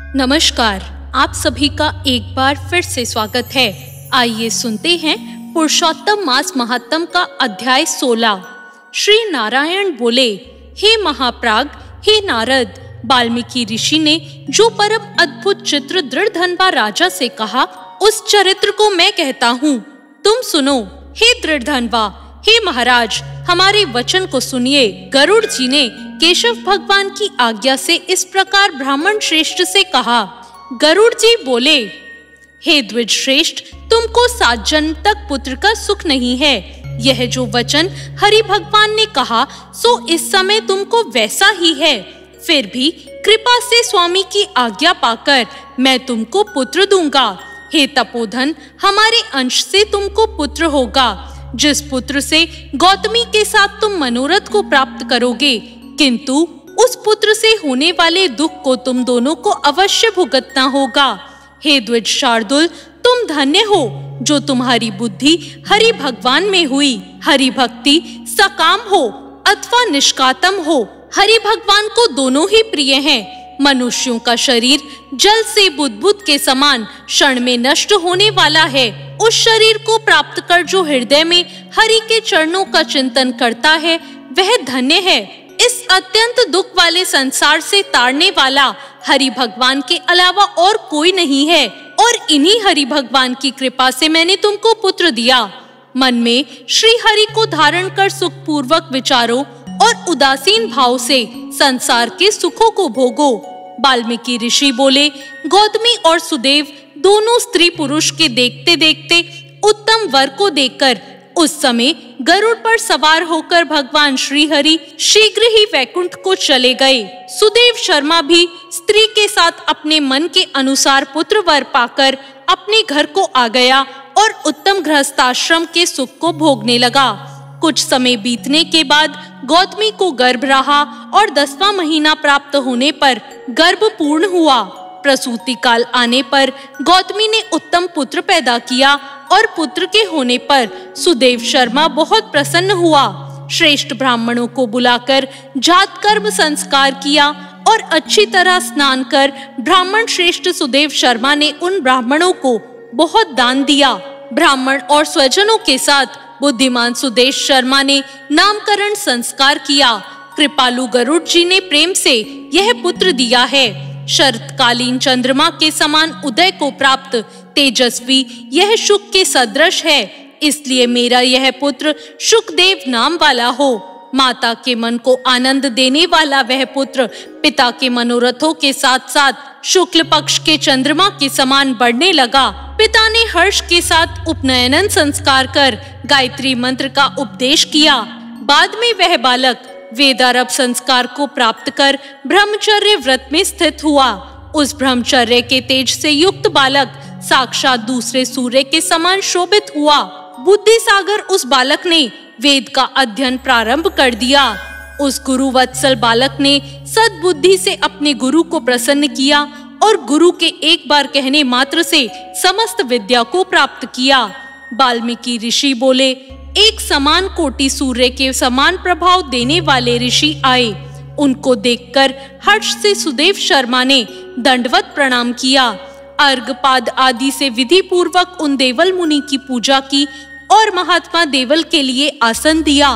नमस्कार, आप सभी का एक बार फिर से स्वागत है। आइए सुनते हैं पुरुषोत्तम मास महात्म का अध्याय 16। श्री नारायण बोले, हे महाप्राग, हे नारद, वाल्मीकि ऋषि ने जो परम अद्भुत चित्र दृढ़धनवा राजा से कहा, उस चरित्र को मैं कहता हूँ, तुम सुनो। हे दृढ़धनवा, हे महाराज, हमारे वचन को सुनिए। गरुड़ जी ने केशव भगवान की आज्ञा से इस प्रकार ब्राह्मण श्रेष्ठ से कहा। गरुड़ जी बोले, हे द्विज श्रेष्ठ, तुमको 7 जन्म तक पुत्र का सुख नहीं है। यह जो वचन हरि भगवान ने कहा, सो इस समय तुमको वैसा ही है। फिर भी कृपा से स्वामी की आज्ञा पाकर मैं तुमको पुत्र दूंगा। हे तपोधन, हमारे अंश से तुमको पुत्र होगा, जिस पुत्र से गौतमी के साथ तुम मनोरथ को प्राप्त करोगे, किंतु उस पुत्र से होने वाले दुख को तुम दोनों को अवश्य भुगतना होगा। हे द्विज शार्दुल, तुम धन्य हो जो तुम्हारी बुद्धि हरि भगवान में हुई। हरि भक्ति सकाम हो अथवा निष्कातम हो, हरि भगवान को दोनों ही प्रिय हैं। मनुष्यों का शरीर जल से बुदबुद के समान क्षण में नष्ट होने वाला है। उस शरीर को प्राप्त कर जो हृदय में हरि के चरणों का चिंतन करता है, वह धन्य है। इस अत्यंत दुख वाले संसार से तारने वाला हरि भगवान के अलावा और कोई नहीं है, और इन्हीं हरि भगवान की कृपा से मैंने तुमको पुत्र दिया। मन में श्री हरि को धारण कर सुख पूर्वक विचारो और उदासीन भाव से संसार के सुखों को भोगो। वाल्मीकि ऋषि बोले, गौतमी और सुदेव दोनों स्त्री पुरुष के देखते देखते उत्तम वर को देखकर उस समय गरुड़ पर सवार होकर भगवान श्री हरि शीघ्र ही वैकुंठ को चले गए। सुदेव शर्मा भी स्त्री के साथ अपने मन के अनुसार पुत्र वर पाकर अपने घर को आ गया और उत्तम गृहस्थाश्रम के सुख को भोगने लगा। कुछ समय बीतने के बाद गौतमी को गर्भ रहा और 10वां महीना प्राप्त होने पर गर्भ पूर्ण हुआ। प्रसूति काल आने पर गौतमी ने उत्तम पुत्र पैदा किया और पुत्र के होने पर सुदेव शर्मा बहुत प्रसन्न हुआ। श्रेष्ठ ब्राह्मणों को बुलाकर जात कर्म संस्कार किया और अच्छी तरह स्नान कर ब्राह्मण श्रेष्ठ सुदेव शर्मा ने उन ब्राह्मणों को बहुत दान दिया। ब्राह्मण और स्वजनों के साथ बुद्धिमान सुदेश शर्मा ने नामकरण संस्कार किया। कृपालु गरुड़ जी ने प्रेम से यह पुत्र दिया है। शरतकालीन चंद्रमा के समान उदय को प्राप्त तेजस्वी यह शुक के सदृश है, इसलिए मेरा यह पुत्र शुकदेव नाम वाला हो। माता के मन को आनंद देने वाला वह पुत्र पिता के मनोरथों के साथ साथ शुक्ल पक्ष के चंद्रमा के समान बढ़ने लगा। पिता ने हर्ष के साथ उपनयन संस्कार कर गायत्री मंत्र का उपदेश किया। बाद में वह बालक वेदारभ संस्कार को प्राप्त कर ब्रह्मचर्य व्रत में स्थित हुआ। उस ब्रह्मचर्य के तेज से युक्त बालक साक्षात दूसरे सूर्य के समान शोभित हुआ। बुद्धि सागर उस बालक ने वेद का अध्ययन प्रारंभ कर दिया। उस गुरु वत्सल बालक ने सद्बुद्धि से अपने गुरु को प्रसन्न किया और गुरु के एक बार कहने मात्र से समस्त विद्या को प्राप्त किया। वाल्मीकि ऋषि बोले, एक समान कोटि सूर्य के समान प्रभाव देने वाले ऋषि आए। उनको देखकर हर्ष से सुदेव शर्मा ने दंडवत प्रणाम किया। अर्घपाद आदि से विधि पूर्वक उन देवल मुनि की पूजा की और महात्मा देवल के लिए आसन दिया।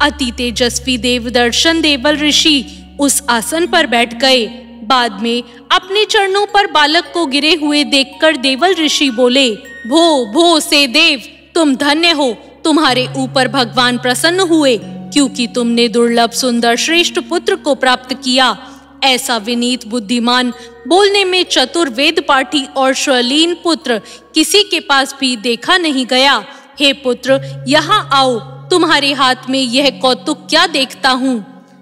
अति तेजस्वी देवदर्शन देवल ऋषि उस आसन पर बैठ गए। बाद में अपने चरणों पर बालक को गिरे हुए देखकर देवल ऋषि बोले, भो भो से देव, तुम धन्य हो। तुम्हारे ऊपर भगवान प्रसन्न हुए, क्योंकि तुमने दुर्लभ सुंदर श्रेष्ठ पुत्र को प्राप्त किया। ऐसा विनीत बुद्धिमान, बोलने में चतुर, वेद पाठी और श्रलीन पुत्र किसी के पास भी देखा नहीं गया। हे पुत्र, यहाँ आओ। तुम्हारे हाथ में यह कौतुक क्या देखता हूँ?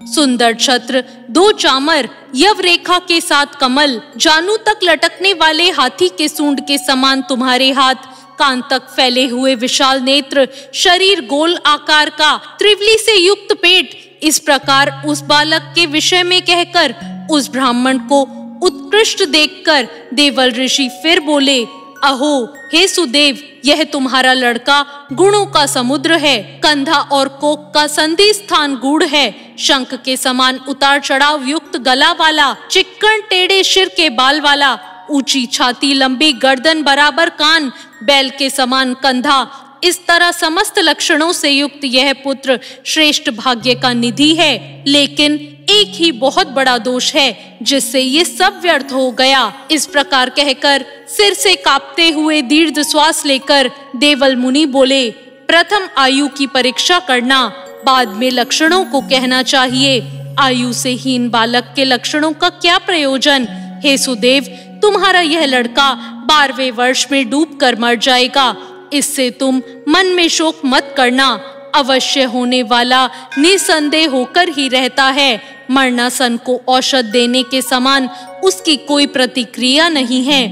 सुंदर छत्र, 2 चामर, यव रेखा के साथ कमल, जानू तक लटकने वाले हाथी के सूंड के समान तुम्हारे हाथ, कान तक फैले हुए विशाल नेत्र, शरीर गोल आकार का, त्रिवली से युक्त पेट। इस प्रकार उस बालक के विषय में कहकर उस ब्राह्मण को उत्कृष्ट देखकर देवल ऋषि फिर बोले, अहो हे सुदेव, यह तुम्हारा लड़का गुणों का समुद्र है। कंधा और कोक का संधि स्थान गूढ़ है। शंख के समान उतार चढ़ाव युक्त गला वाला, चिक्कन टेढ़े सिर के बाल वाला, ऊंची छाती, लंबी गर्दन, बराबर कान, बैल के समान कंधा, इस तरह समस्त लक्षणों से युक्त यह पुत्र श्रेष्ठ भाग्य का निधि है। लेकिन एक ही बहुत बड़ा दोष है जिससे ये सब व्यर्थ हो गया। इस प्रकार कहकर सिर से कांपते हुए दीर्घ श्वास लेकर देवल मुनि बोले, प्रथम आयु की परीक्षा करना, बाद में लक्षणों को कहना चाहिए। आयु से हीन बालक के लक्षणों का क्या प्रयोजन? हे सुदेव, तुम्हारा यह लड़का 12वें वर्ष में डूब कर मर जाएगा। इससे तुम मन में शोक मत करना। अवश्य होने वाला निसंदेह होकर ही रहता है। मरणासन को औषध देने के समान उसकी कोई प्रतिक्रिया नहीं है।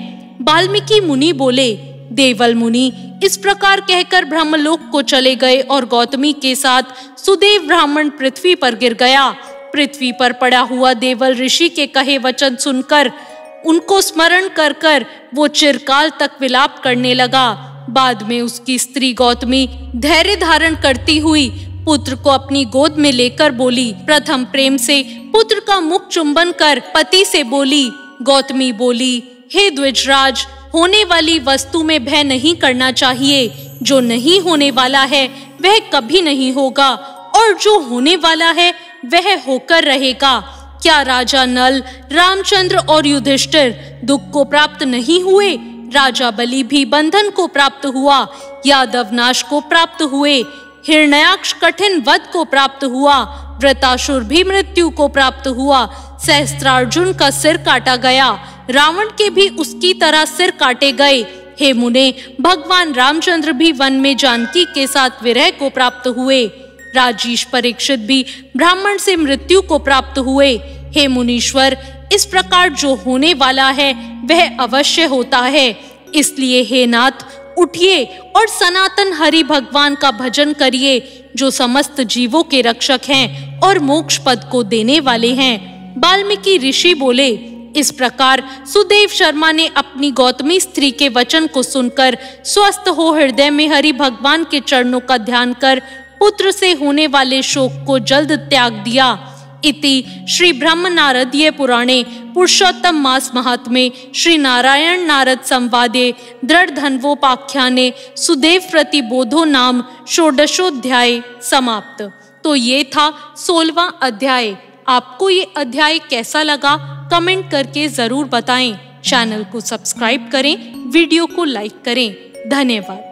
वाल्मीकि मुनि बोले, देवल मुनि इस प्रकार कहकर ब्रह्मलोक को चले गए और गौतमी के साथ सुदेव ब्राह्मण पृथ्वी पर गिर गया। पृथ्वी पर पड़ा हुआ देवल ऋषि के कहे वचन सुनकर उनको स्मरण कर कर वो चिरकाल तक विलाप करने लगा। बाद में उसकी स्त्री गौतमी धैर्य धारण करती हुई पुत्र को अपनी गोद में लेकर बोली। प्रथम प्रेम से पुत्र का मुख चुंबन कर पति से बोली। गौतमी बोली, हे द्विजराज, होने वाली वस्तु में भय नहीं करना चाहिए। जो नहीं होने वाला है वह कभी नहीं होगा, और जो होने वाला है वह होकर रहेगा। क्या राजा नल, रामचंद्र और युधिष्ठिर दुख को प्राप्त नहीं हुए? राजा बलि भी बंधन को प्राप्त हुआ, यादव नाश को प्राप्त हुए, हिरण्याक्ष कठिन वध को प्राप्त हुआ, वृतासुर भी मृत्यु को प्राप्त हुआ, सहस्त्रार्जुन का सिर काटा गया, रावण के भी उसकी तरह सिर काटे गए। हे मुने, भगवान रामचंद्र भी वन में जानकी के साथ विरह को प्राप्त हुए। राजेश परीक्षित भी ब्राह्मण से मृत्यु को प्राप्त हुए। हे मुनीश्वर, इस प्रकार जो होने वाला है वह अवश्य होता है। इसलिए हे नाथ, उठिए और सनातन हरि भगवान का भजन करिए, जो समस्त जीवों के रक्षक हैं और मोक्ष पद को देने वाले हैं। वाल्मीकि ऋषि बोले। इस प्रकार सुदेव शर्मा ने अपनी गौतमी स्त्री के वचन को सुनकर स्वस्थ हो हृदय में हरि भगवान के चरणों का ध्यान कर पुत्र से होने वाले शोक को जल्द त्याग दिया। इति श्री ब्रह्म नारदीय पुराणे पुरुषोत्तम मास महात्म्ये श्री नारायण नारद संवादे दृढ़ धन्वोपाख्याने सुदेव प्रतिबोधो नाम षोडशोध्याय समाप्त। तो ये था 16वां अध्याय। आपको ये अध्याय कैसा लगा कमेंट करके जरूर बताएं। चैनल को सब्सक्राइब करें, वीडियो को लाइक करें। धन्यवाद।